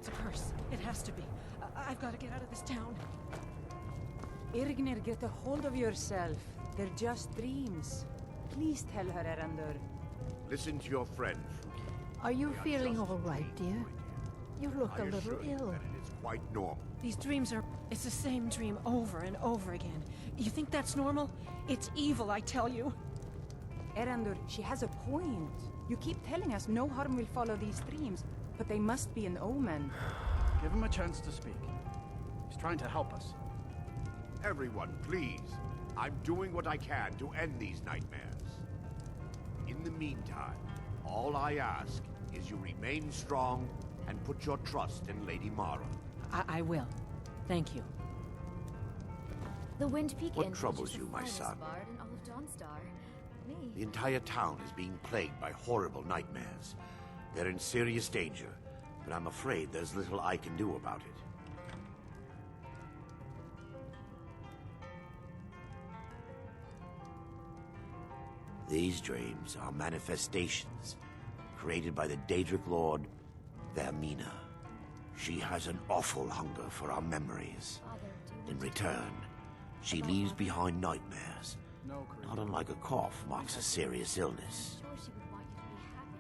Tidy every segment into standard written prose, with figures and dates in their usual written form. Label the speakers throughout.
Speaker 1: It's a curse. It has to be. I've got to get out of this town.
Speaker 2: Irgnir, get a hold of yourself. They're just dreams. Please tell her, Erandur.
Speaker 3: Listen to your friend.
Speaker 4: Are you feeling all right, dear? You look a little ill.
Speaker 3: That it is quite normal.
Speaker 1: These dreams are... It's the same dream over and over again. You think that's normal? It's evil, I tell you.
Speaker 2: Erandur, she has a point. You keep telling us no harm will follow these dreams, but they must be an omen.
Speaker 5: Give him a chance to speak. He's trying to help us.
Speaker 3: Everyone, please. I'm doing what I can to end these nightmares. In the meantime, all I ask is you remain strong and put your trust in Lady Mara.
Speaker 1: I will. Thank you.
Speaker 6: The Wind Peak
Speaker 3: What
Speaker 6: Inn
Speaker 3: troubles
Speaker 6: features
Speaker 3: you,
Speaker 6: the
Speaker 3: my
Speaker 6: finest
Speaker 3: son?
Speaker 6: bard in all of Dawnstar. Me.
Speaker 3: The entire town is being plagued by horrible nightmares. They're in serious danger, but I'm afraid there's little I can do about it. These dreams are manifestations created by the Daedric Lord, Vermina. She has an awful hunger for our memories. In return, she leaves behind nightmares. Not unlike a cough marks a serious illness.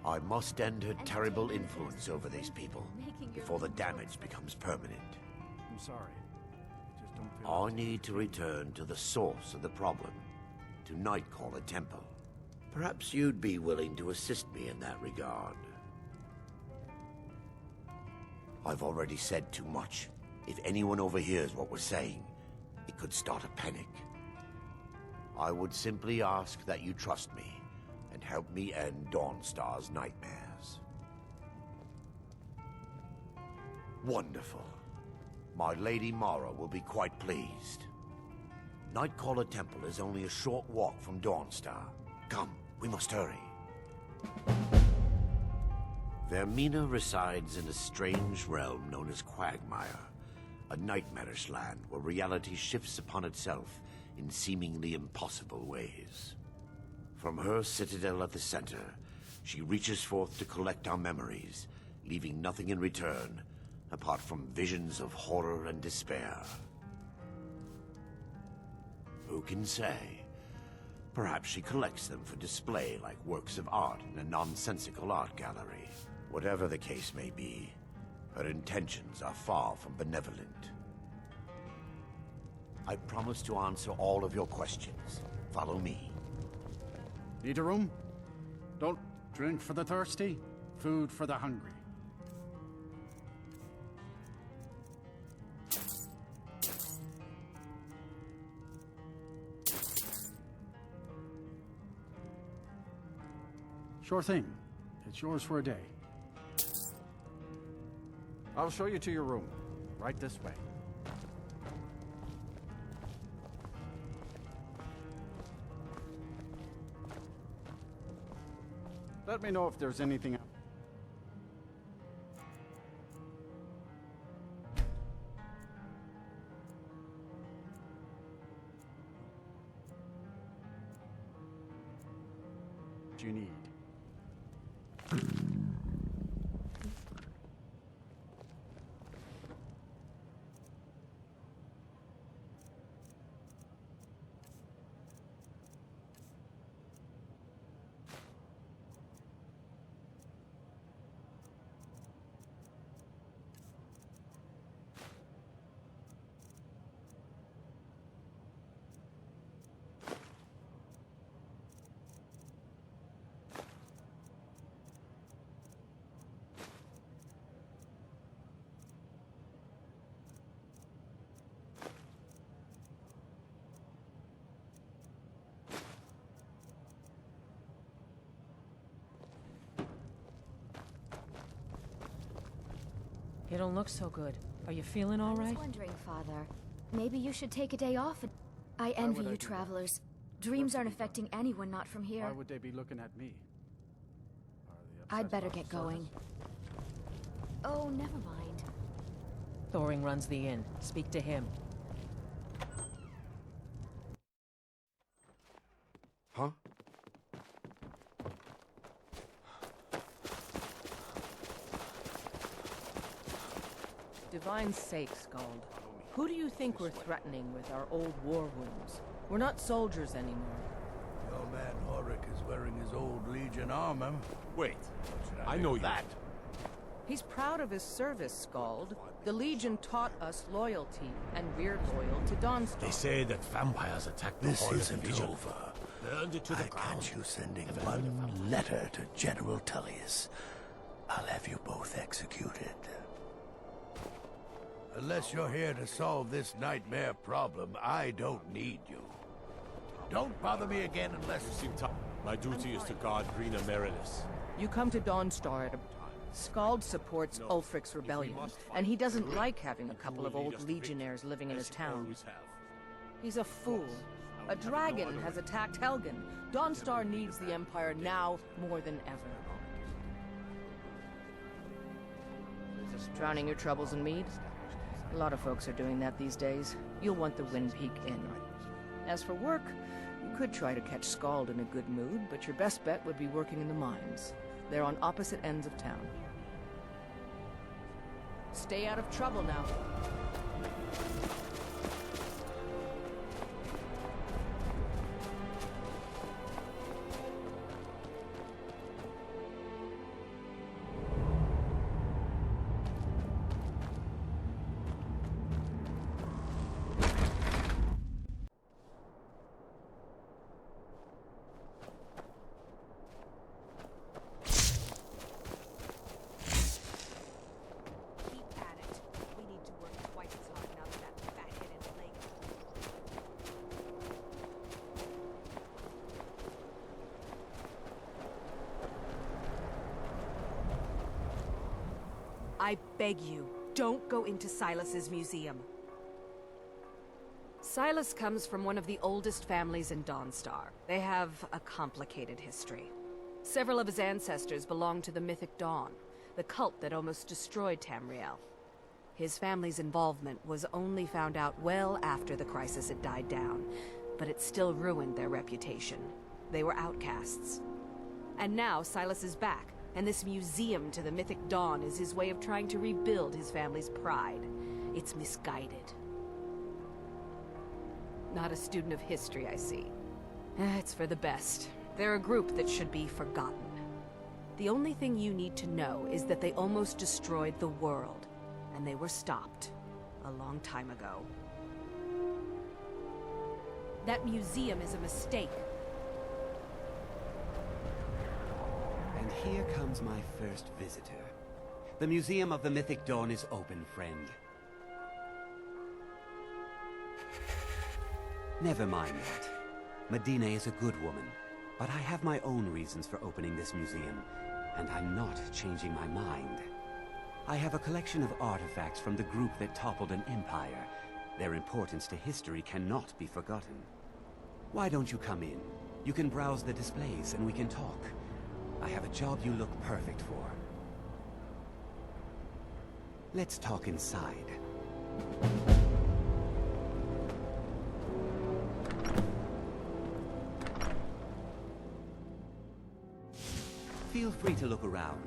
Speaker 3: I must end her terrible influence over these people before the damage becomes permanent.
Speaker 5: I'm sorry. Just don't feel...
Speaker 3: I need to return to the source of the problem, to Nightcaller Temple. Perhaps you'd be willing to assist me in that regard. I've already said too much. If anyone overhears what we're saying, it could start a panic. I would simply ask that you trust me and help me end Dawnstar's nightmares. Wonderful. My Lady Mara will be quite pleased. Nightcaller Temple is only a short walk from Dawnstar. Come, we must hurry. Vermina resides in a strange realm known as Quagmire, a nightmarish land where reality shifts upon itself in seemingly impossible ways. From her citadel at the center, she reaches forth to collect our memories, leaving nothing in return apart from visions of horror and despair. Who can say? Perhaps she collects them for display like works of art in a nonsensical art gallery. Whatever the case may be, her intentions are far from benevolent. I promise to answer all of your questions. Follow me.
Speaker 5: Need a room? Don't drink for the thirsty, food for the hungry. Sure thing. It's yours for a day. I'll show you to your room. Right this way. Let me know if there's anything else. You need.
Speaker 1: You don't look so good. Are you feeling all
Speaker 6: I
Speaker 1: right?
Speaker 6: was wondering, Father. Maybe you should take a day off. I envy you, travelers. Dreams aren't affecting anyone not from here.
Speaker 5: Why would they be looking at me?
Speaker 6: I'd better get going. Oh, never mind.
Speaker 1: Thoring runs the inn. Speak to him.
Speaker 3: Huh?
Speaker 7: Divine sake, Skald. Who do you think we're threatening with our old war wounds? We're not soldiers anymore.
Speaker 8: Your man Horik is wearing his old Legion armor.
Speaker 9: Wait, I know that.
Speaker 7: He's proud of his service, Skald. The Legion taught us loyalty, and we're loyal to Dawnstar.
Speaker 9: They say that vampires attack the
Speaker 8: This
Speaker 9: Hall of
Speaker 8: isn't
Speaker 9: Division.
Speaker 8: over.
Speaker 9: Burned it to the
Speaker 8: I
Speaker 9: ground.
Speaker 8: catch you sending one letter to General Tullius. I'll have you both executed. Unless you're here to solve this nightmare problem, I don't need you. Don't bother me again unless...
Speaker 9: My duty is to guard Green Emeritus.
Speaker 7: You come to Dawnstar at a... Skald supports Ulfric's rebellion, and he doesn't like having a couple of old legionnaires living in his town. He's a fool. A dragon has attacked Helgen. Dawnstar needs the Empire now more than ever. Drowning your troubles in mead? A lot of folks are doing that these days. You'll want the Wind Peak Inn. As for work, you could try to catch Skald in a good mood, but your best bet would be working in the mines. They're on opposite ends of town. Stay out of trouble now.
Speaker 10: I beg you, don't go into Silas's museum. Silas comes from one of the oldest families in Dawnstar. They have a complicated history. Several of his ancestors belonged to the Mythic Dawn, the cult that almost destroyed Tamriel. His family's involvement was only found out well after the crisis had died down, but it still ruined their reputation. They were outcasts. And now Silas is back, and this museum to the Mythic Dawn is his way of trying to rebuild his family's pride. It's misguided. Not a student of history, I see. It's for the best. They're a group that should be forgotten. The only thing you need to know is that they almost destroyed the world, and they were stopped a long time ago. That museum is a mistake.
Speaker 11: And here comes my first visitor. The Museum of the Mythic Dawn is open, friend. Never mind that. Medina is a good woman, but I have my own reasons for opening this museum, and I'm not changing my mind. I have a collection of artifacts from the group that toppled an empire. Their importance to history cannot be forgotten. Why don't you come in? You can browse the displays and we can talk. I have a job you look perfect for. Let's talk inside. Feel free to look around.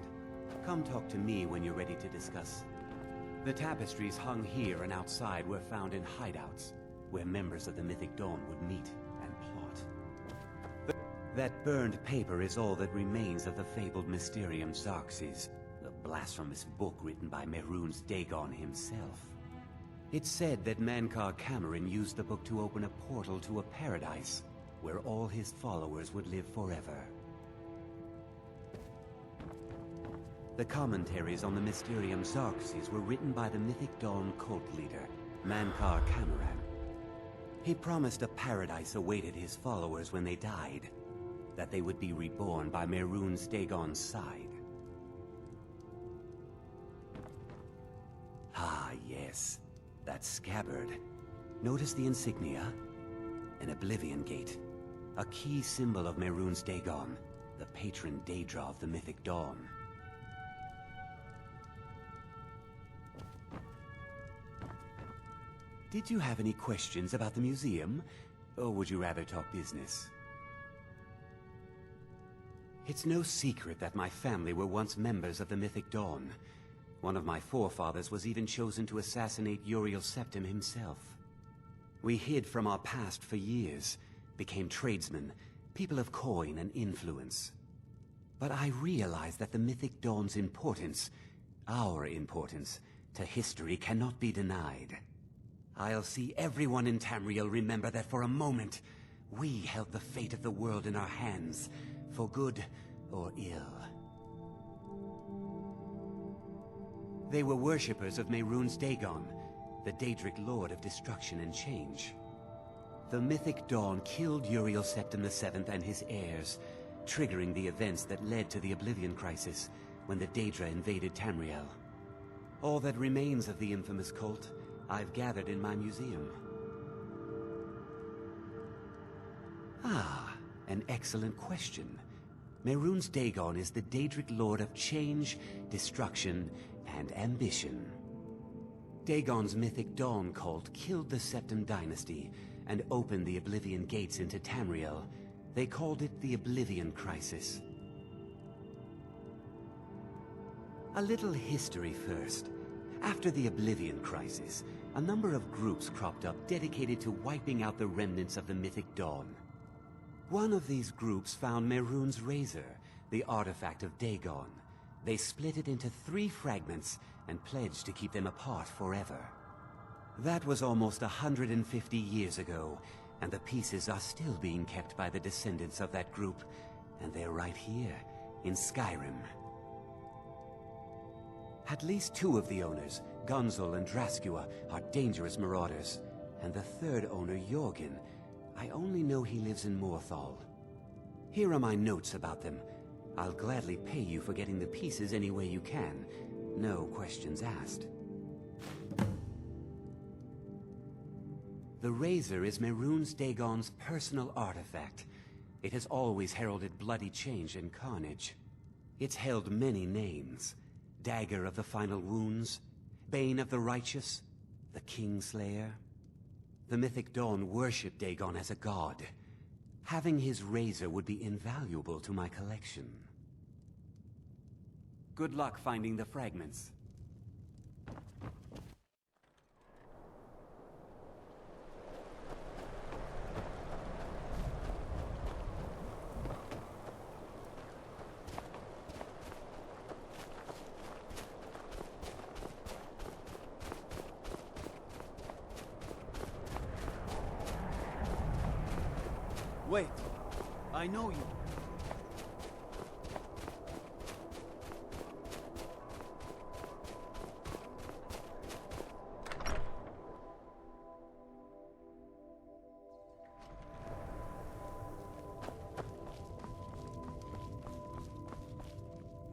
Speaker 11: Come talk to me when you're ready to discuss. The tapestries hung here and outside were found in hideouts, where members of the Mythic Dawn would meet and plot. That burned paper is all that remains of the fabled Mysterium Xarxes, the blasphemous book written by Mehrunes Dagon himself. It's said that Mankar Cameron used the book to open a portal to a paradise, where all his followers would live forever. The commentaries on the Mysterium Xarxes were written by the Mythic Dawn cult leader, Mankar Cameron. He promised a paradise awaited his followers when they died, that they would be reborn by Mehrunes Dagon's side. Ah, yes. That scabbard. Notice the insignia? An Oblivion Gate. A key symbol of Mehrunes Dagon, the patron Daedra of the Mythic Dawn. Did you have any questions about the museum? Or would you rather talk business? It's no secret that my family were once members of the Mythic Dawn. One of my forefathers was even chosen to assassinate Uriel Septim himself. We hid from our past for years, became tradesmen, people of coin and influence. But I realized that the Mythic Dawn's importance, our importance, to history cannot be denied. I'll see everyone in Tamriel remember that for a moment, we held the fate of the world in our hands, for good or ill. They were worshippers of Mehrunes Dagon, the Daedric Lord of Destruction and Change. The Mythic Dawn killed Uriel Septim VII and his heirs, triggering the events that led to the Oblivion Crisis when the Daedra invaded Tamriel. All that remains of the infamous cult I've gathered in my museum. Ah, an excellent question. Mehrunes Dagon is the Daedric Lord of Change, Destruction, and Ambition. Dagon's Mythic Dawn cult killed the Septim Dynasty and opened the Oblivion Gates into Tamriel. They called it the Oblivion Crisis. A little history first. After the Oblivion Crisis, a number of groups cropped up dedicated to wiping out the remnants of the Mythic Dawn. One of these groups found Mehrunes' Razor, the artifact of Dagon. They split it into 3 fragments and pledged to keep them apart forever. That was almost 150 years ago, and the pieces are still being kept by the descendants of that group, and they're right here, in Skyrim. At least 2 of the owners, Gunzel and Draskua, are dangerous marauders, and the 3rd owner, Jorgen, I only know he lives in Morthal. Here are my notes about them. I'll gladly pay you for getting the pieces any way you can. No questions asked. The Razor is Mehrunes Dagon's personal artifact. It has always heralded bloody change and carnage. It's held many names. Dagger of the Final Wounds, Bane of the Righteous, the Kingslayer. The Mythic Dawn worshipped Dagon as a god. Having his razor would be invaluable to my collection. Good luck finding the fragments.
Speaker 12: Wait, I know you.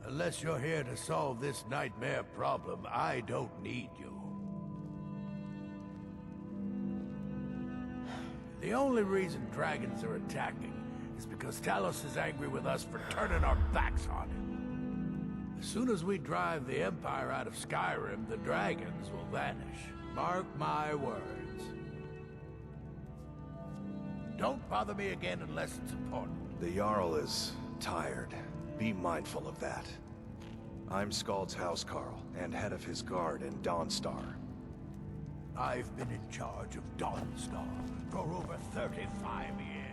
Speaker 8: Unless you're here to solve this nightmare problem, I don't need you. The only reason dragons are attacking is because Talos is angry with us for turning our backs on him. As soon as we drive the Empire out of Skyrim, the dragons will vanish. Mark my words. Don't bother me again unless it's important.
Speaker 13: The Jarl is tired. Be mindful of that. I'm Skald's housecarl, and head of his guard in Dawnstar.
Speaker 8: I've been in charge of Dawnstar for over 35 years.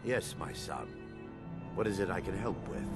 Speaker 3: Yes, my son. What is it I can help with?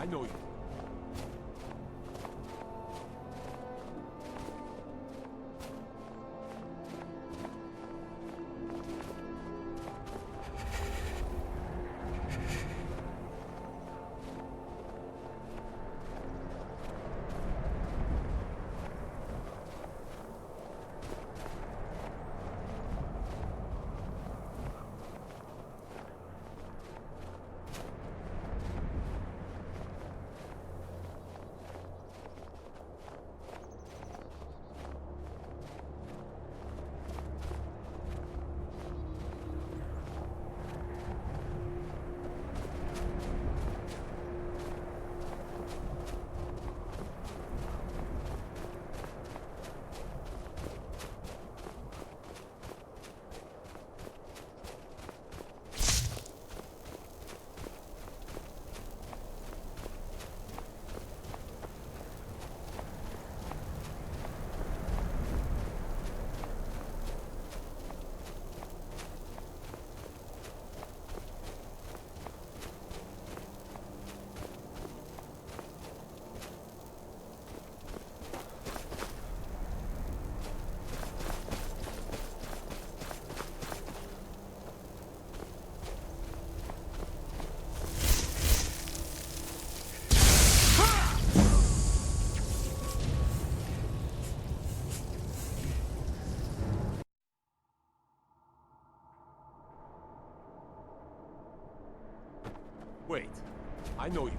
Speaker 9: I know you. Wait, I know you.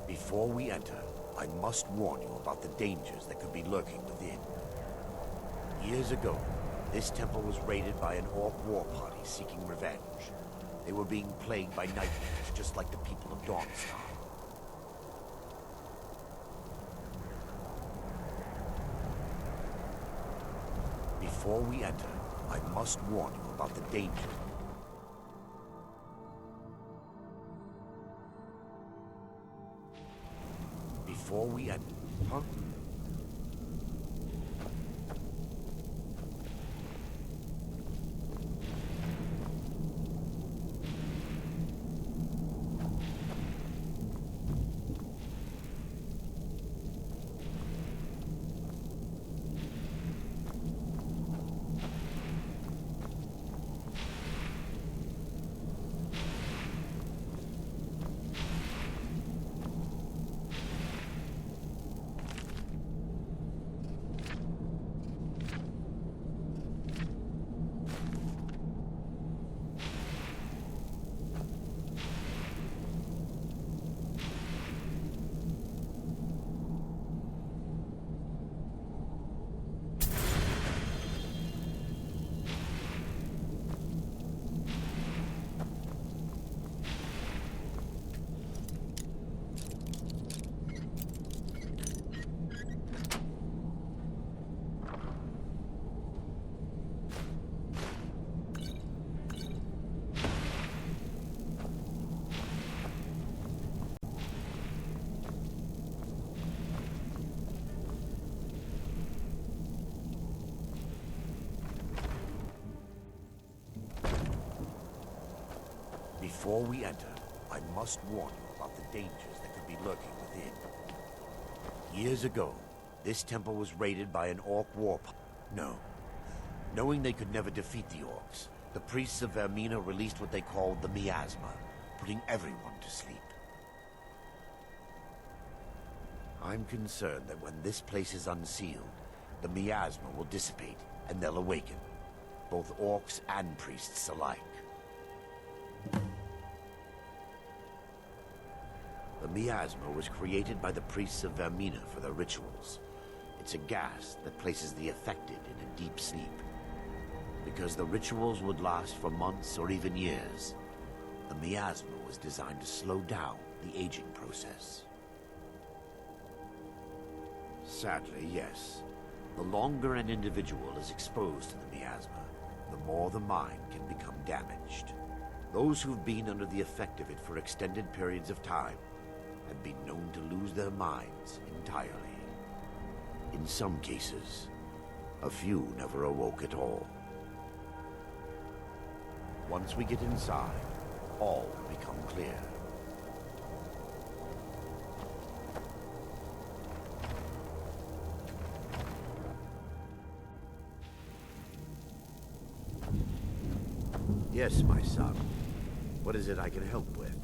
Speaker 3: Before we enter, I must warn you about the dangers that could be lurking within. Years ago, this temple was raided by an orc war party seeking revenge. They were being plagued by nightmares, just like the people of Dawnstar. Before we enter, I must warn you about the danger. Before we enter... Huh? Before we enter, I must warn you about the dangers that could be lurking within. Years ago, this temple was raided by an orc No. Knowing they could never defeat the orcs, the priests of Vermina released what they called the miasma, putting everyone to sleep. I'm concerned that when this place is unsealed, the miasma will dissipate and they'll awaken, both orcs and priests alike. The miasma was created by the priests of Vermina for their rituals. It's a gas that places the affected in a deep sleep. Because the rituals would last for months or even years, the miasma was designed to slow down the aging process. Sadly, yes. The longer an individual is exposed to the miasma, the more the mind can become damaged. Those who've been under the effect of it for extended periods of time have been known to lose their minds entirely. In some cases, a few never awoke at all. Once we get inside, all will become clear. Yes, my son. What is it I can help with?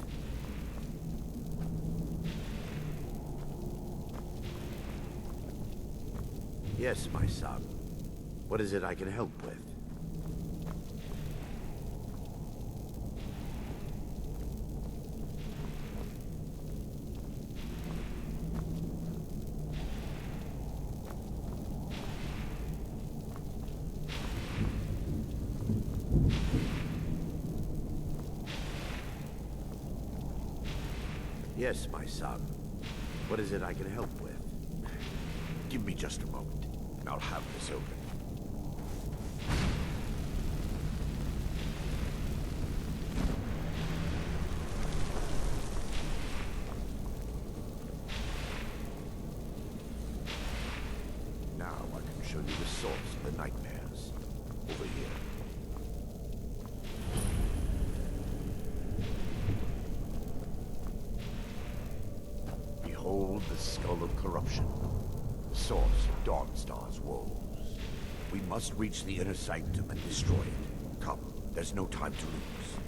Speaker 3: Yes, my son. What is it I can help with? Yes, my son. What is it I can help with? Give me just a moment, and I'll have this open. Now I can show you the source of the nightmares. Over here. Behold the skull of corruption, the source of Dawnstar's woes. We must reach the inner sanctum and destroy it. Come, there's no time to lose.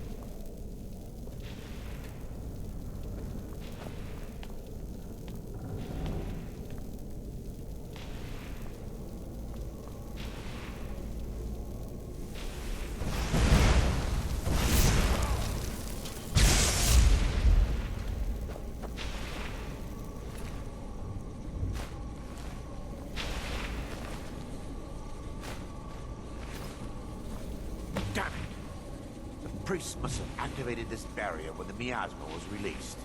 Speaker 3: Damn it! The priests must have activated this barrier when the miasma was released.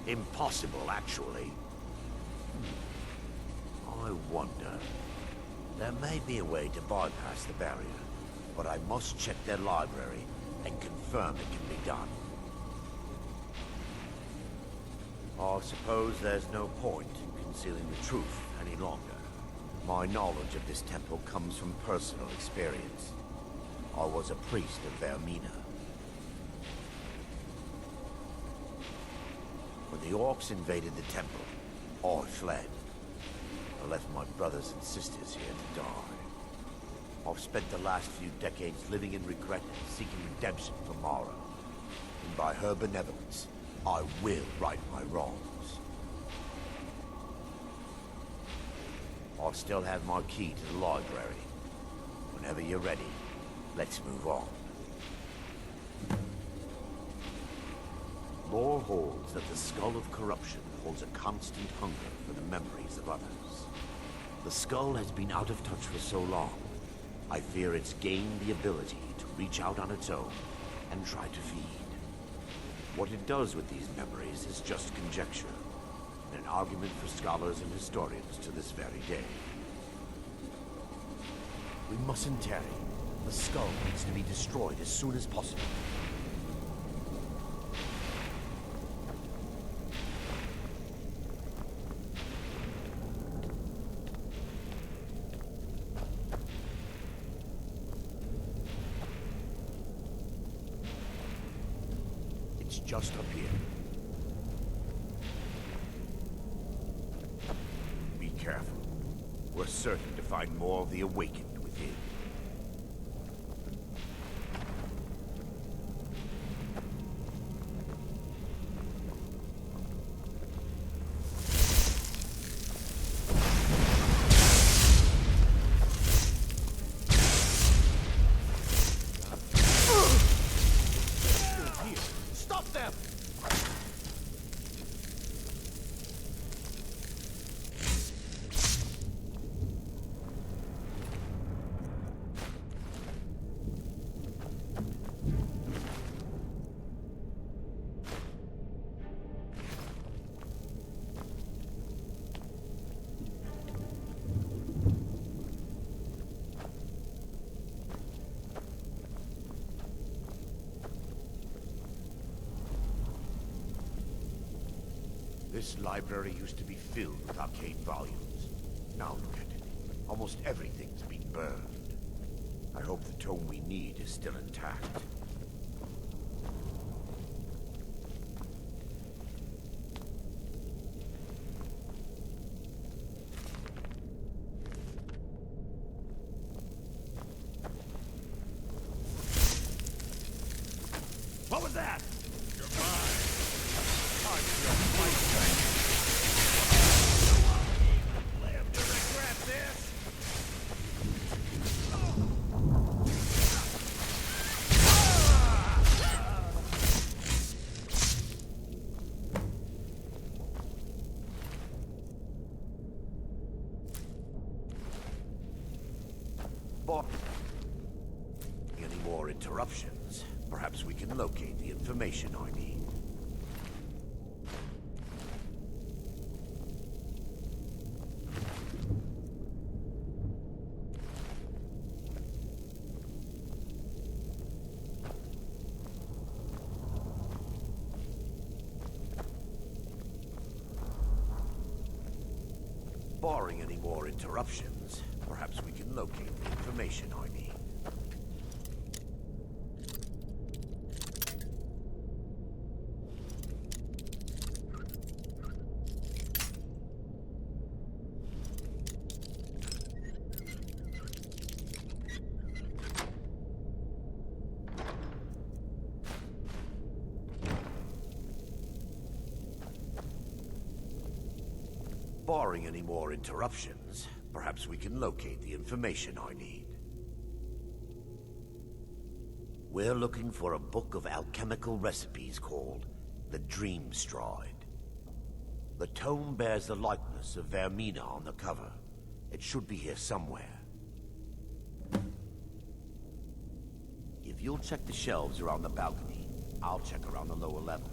Speaker 3: Impossible, actually. I wonder. There may be a way to bypass the barrier, but I must check their library and confirm it can be done. I suppose there's no point in concealing the truth any longer. My knowledge of this temple comes from personal experience. I was a priest of Vermina. When the orcs invaded the temple, I fled. I left my brothers and sisters here to die. I've spent the last few decades living in regret and seeking redemption for Mara. And by her benevolence, I will right my wrongs. I still have my key to the library. Whenever you're ready, let's move on. Lore holds that the skull of corruption holds a constant hunger for the memories of others. The skull has been out of touch for so long, I fear it's gained the ability to reach out on its own and try to feed. What it does with these memories is just conjecture, and an argument for scholars and historians to this very day. We mustn't tarry. The skull needs to be destroyed as soon as possible. It's just up here. Be careful. We're certain to find more of the Awakened within. This library used to be filled with arcane volumes. Now look at it. Almost everything's been burned. I hope the tome we need is still intact. What was that? You're mine. Live to regret this. Any more interruptions? Perhaps we can locate the information I need. Barring any more interruptions, perhaps we can locate the information I need. Barring any more interruptions, perhaps we can locate the information I need. We're looking for a book of alchemical recipes called the Dream Stride. The tome bears the likeness of Vermina on the cover. It should be here somewhere. If you'll check the shelves around the balcony, I'll check around the lower level.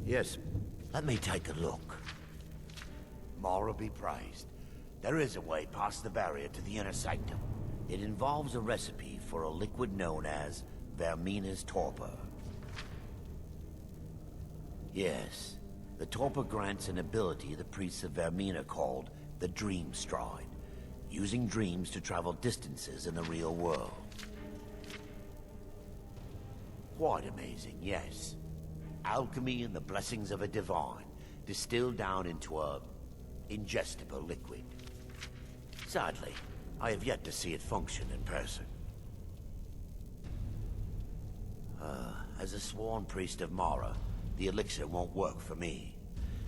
Speaker 3: Yes, let me take a look. Mara be praised. There is a way past the barrier to the inner sanctum. It involves a recipe for a liquid known as Vermina's torpor. Yes, the torpor grants an ability the priests of Vermina called the Dream Stride, using dreams to travel distances in the real world. Quite amazing, yes. Alchemy and the blessings of a divine, distilled down into a ingestible liquid. Sadly, I have yet to see it function in person. As a sworn priest of Mara, the elixir won't work for me.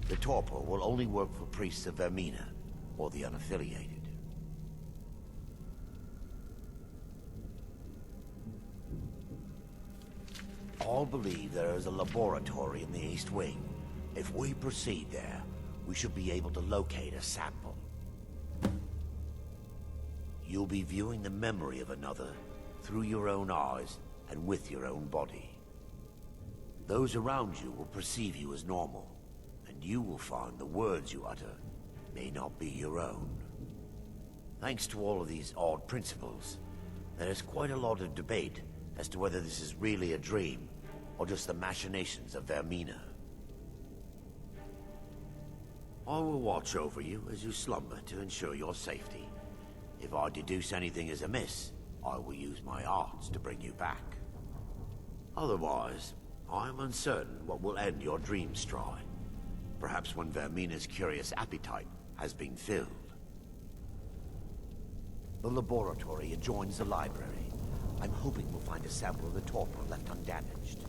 Speaker 3: The torpor will only work for priests of Vermina, or the unaffiliated. All believe there is a laboratory in the East Wing. If we proceed there, we should be able to locate a sample. You'll be viewing the memory of another through your own eyes and with your own body. Those around you will perceive you as normal, and you will find the words you utter may not be your own. Thanks to all of these odd principles, there is quite a lot of debate as to whether this is really a dream or just the machinations of Vermina. I will watch over you as you slumber to ensure your safety. If I deduce anything is amiss, I will use my arts to bring you back. Otherwise, I am uncertain what will end your dream stride. Perhaps when Vermina's curious appetite has been filled. The laboratory adjoins the library. I'm hoping we'll find a sample of the torpor left undamaged.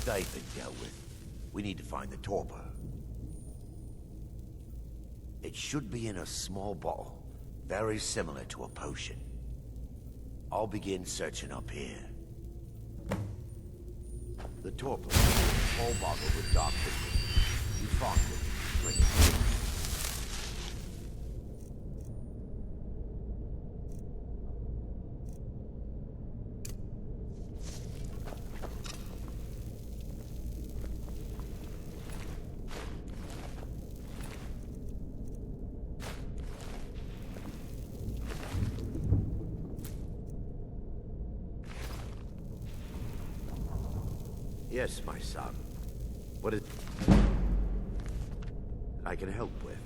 Speaker 3: They've been dealt with. We need to find the torpor. It should be in a small bottle, very similar to a potion. I'll begin searching up here. The torpor is a small bottle with dark liquid. You find it, bring it to me. Yes, my son. What is I can help with?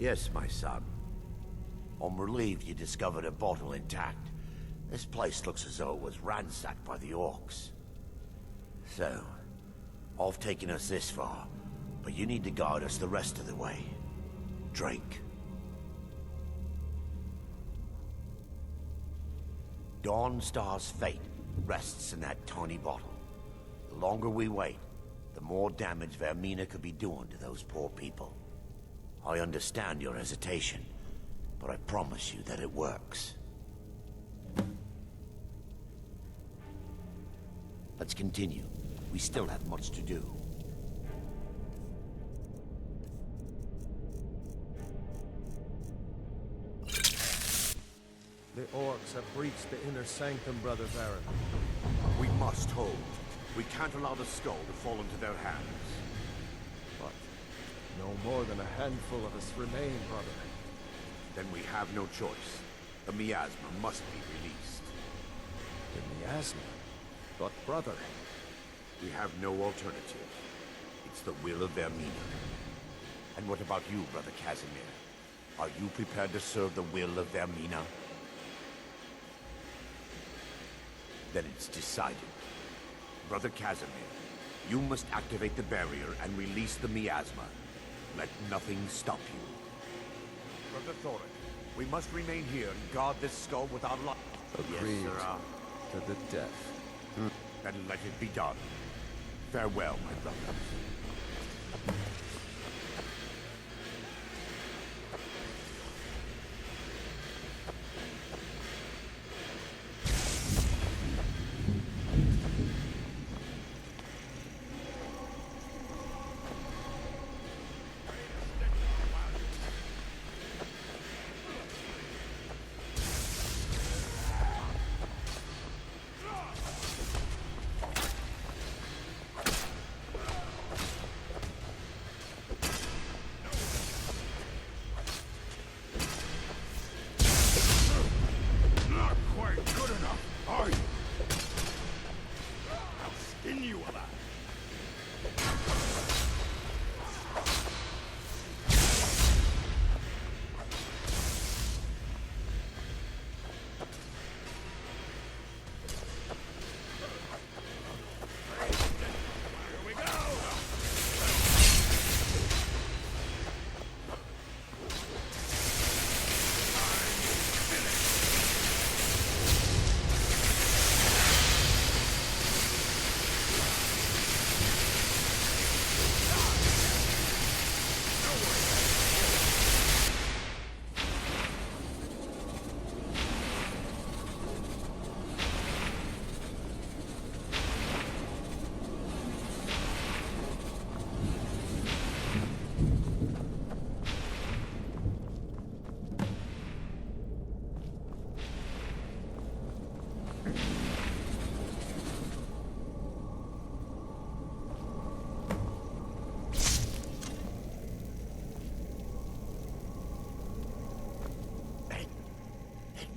Speaker 3: Yes, my son. I'm relieved you discovered a bottle intact. This place looks as though it was ransacked by the orcs. So, I've taken us this far, but you need to guide us the rest of the way. Drink. Dawnstar's fate rests in that tiny bottle. The longer we wait, the more damage Vermina could be doing to those poor people. I understand your hesitation, but I promise you that it works. Let's continue. We still have much to do.
Speaker 14: The orcs have breached the inner sanctum, Brother Baron.
Speaker 9: We must hold. We can't allow the skull to fall into their hands.
Speaker 14: But no more than a handful of us remain, brother.
Speaker 9: Then we have no choice. The miasma must be released.
Speaker 14: The miasma? But brother...
Speaker 9: We have no alternative. It's the will of Vermina. And what about you, Brother Casimir? Are you prepared to serve the will of Vermina? Then it's decided. Brother Casimir, you must activate the barrier and release the miasma. Let nothing stop you. Brother Thorin, we must remain here and guard this skull without lock.
Speaker 14: Agreed.
Speaker 9: Yes, sir.
Speaker 14: To the death.
Speaker 9: Then let it be done. Farewell, my brothers.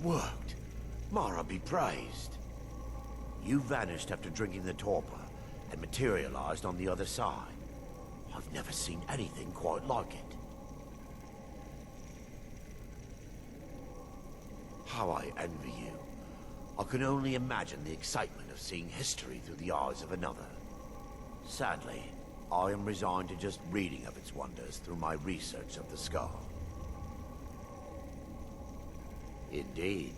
Speaker 9: Worked. Mara be praised. You vanished after drinking the torpor and materialized on the other side. I've never seen anything quite like it. How I envy you. I can only imagine the excitement of seeing history through the eyes of another. Sadly, I am resigned to just reading of its wonders through my research of the skull. Indeed.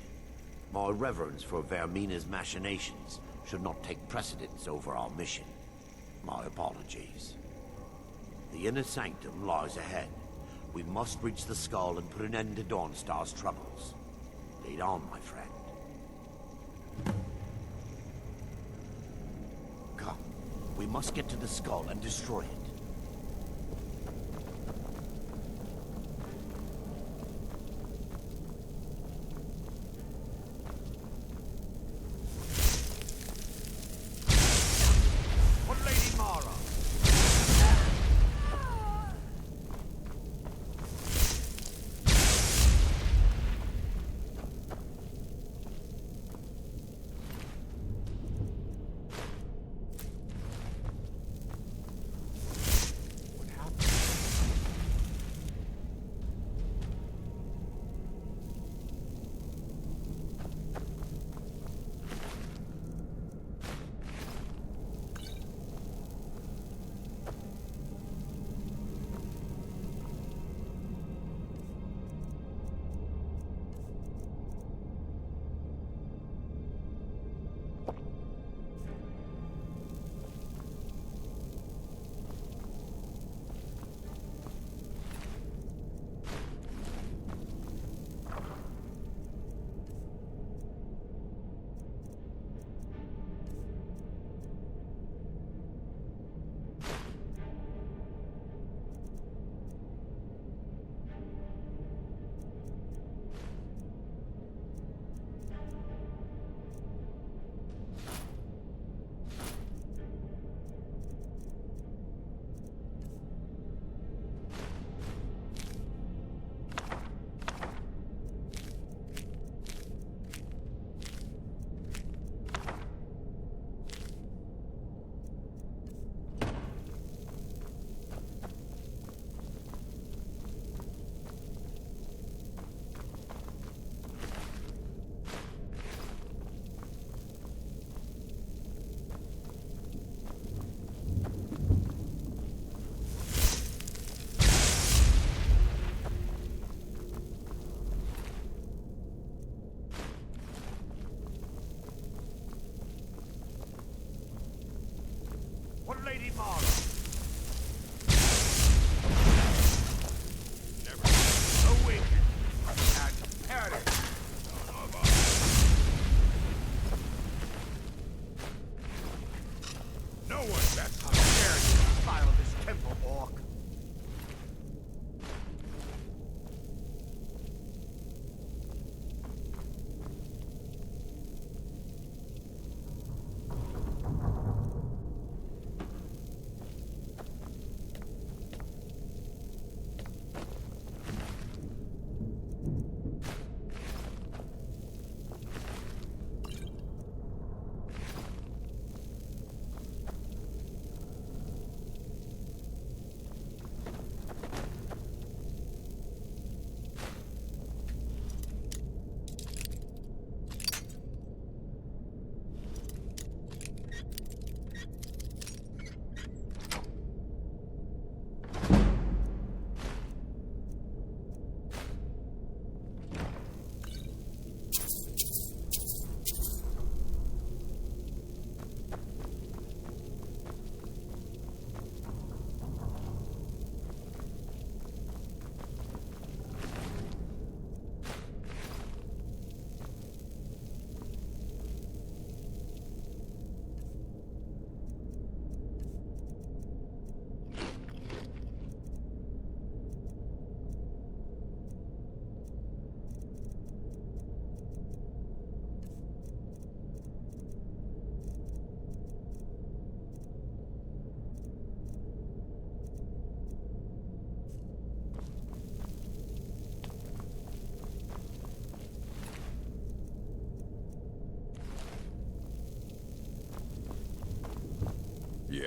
Speaker 9: My reverence for Vermina's machinations should not take precedence over our mission. My apologies. The inner sanctum lies ahead. We must reach the skull and put an end to Dawnstar's troubles. Lead on, my friend. Come. We must get to the skull and destroy it.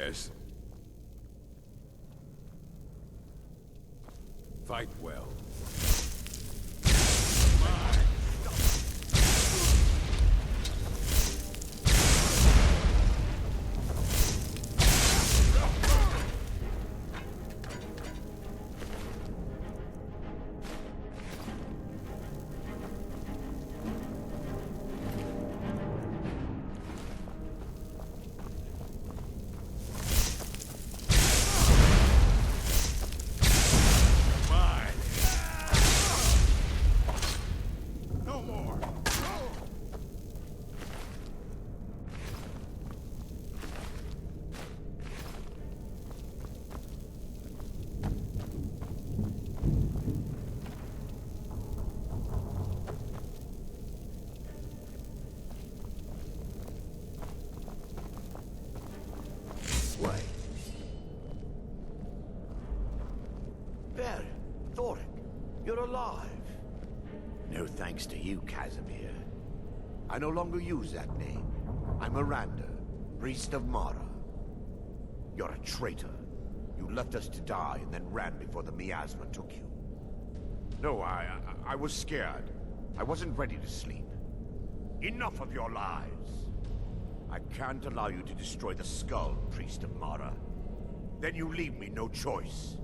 Speaker 15: TES. Fight well.
Speaker 3: You're alive. No thanks to you, Casimir. I no longer use that name. I'm Miranda, priest of Mara. You're a traitor. You left us to die and then ran before the miasma took you. No, I was scared. I wasn't ready to sleep. Enough of your lies. I can't allow you to destroy the skull, priest of Mara. Then you leave me no choice.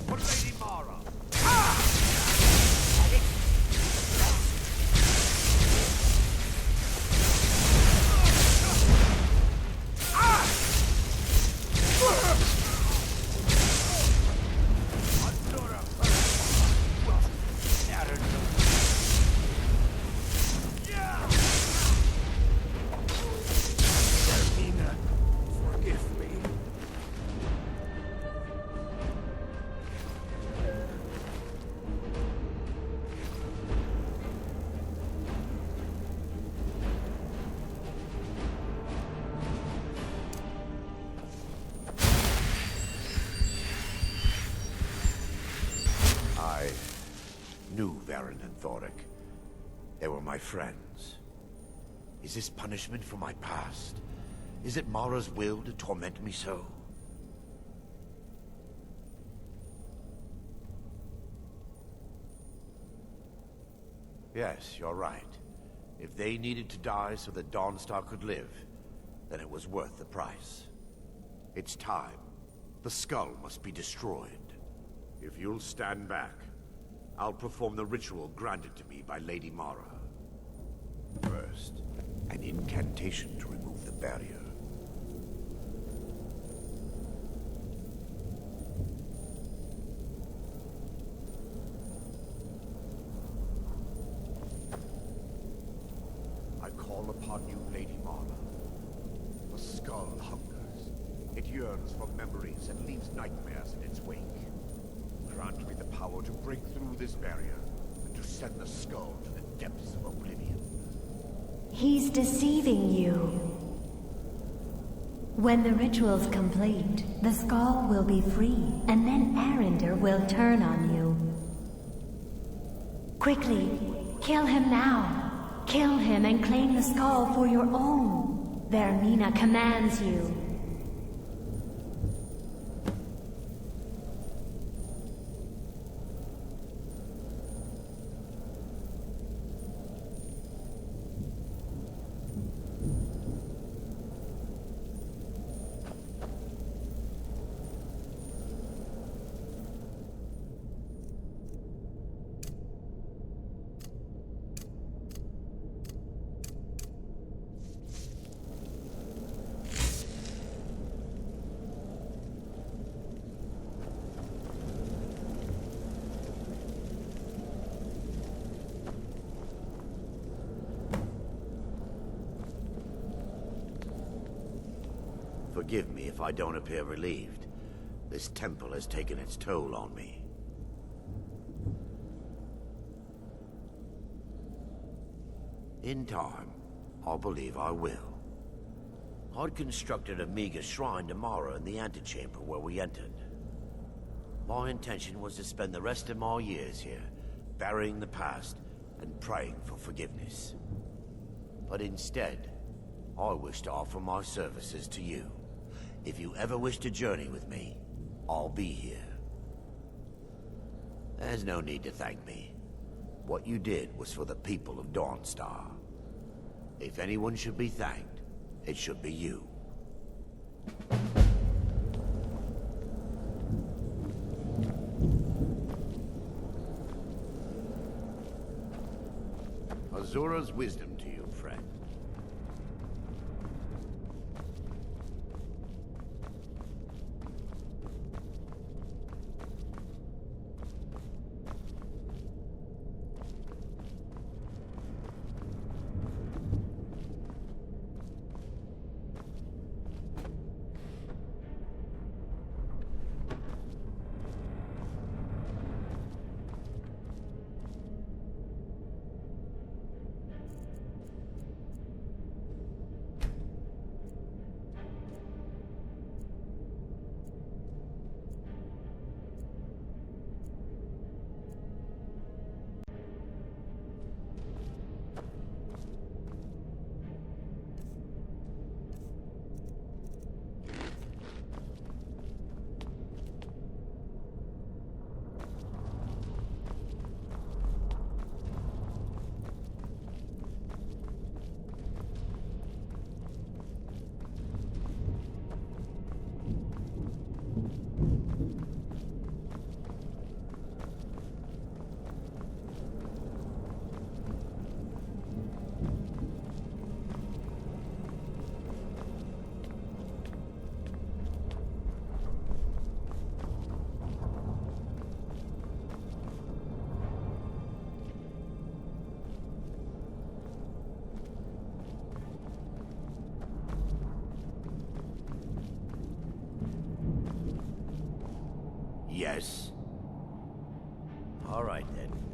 Speaker 3: For Lady Mara! They were my friends. Is this punishment for my past? Is it Mara's will to torment me so? Yes, you're right. If they needed to die so that Dawnstar could live, then it was worth the price. It's time. The skull must be destroyed. If you'll stand back, I'll perform the ritual granted to me by Lady Mara. First, an incantation to remove the barrier. I call upon you, Lady Mara. The skull hungers. It yearns for memories and leaves nightmares in its wake. Grant me the power to break through this barrier and to send the skull to the depths of oblivion.
Speaker 16: He's deceiving you. When the ritual's complete, the skull will be free, and then Arender will turn on you. Quickly, kill him now. Kill him and claim the skull for your own. Vermina commands you.
Speaker 3: Forgive me if I don't appear relieved. This temple has taken its toll on me. In time, I believe I will. I'd constructed a meager shrine to Mara in the antechamber where we entered. My intention was to spend the rest of my years here, burying the past and praying for forgiveness. But instead, I wish to offer my services to you. If you ever wish to journey with me, I'll be here. There's no need to thank me. What you did was for the people of Dawnstar. If anyone should be thanked, it should be you. Azura's wisdom to you, friend. Yes. All right, then.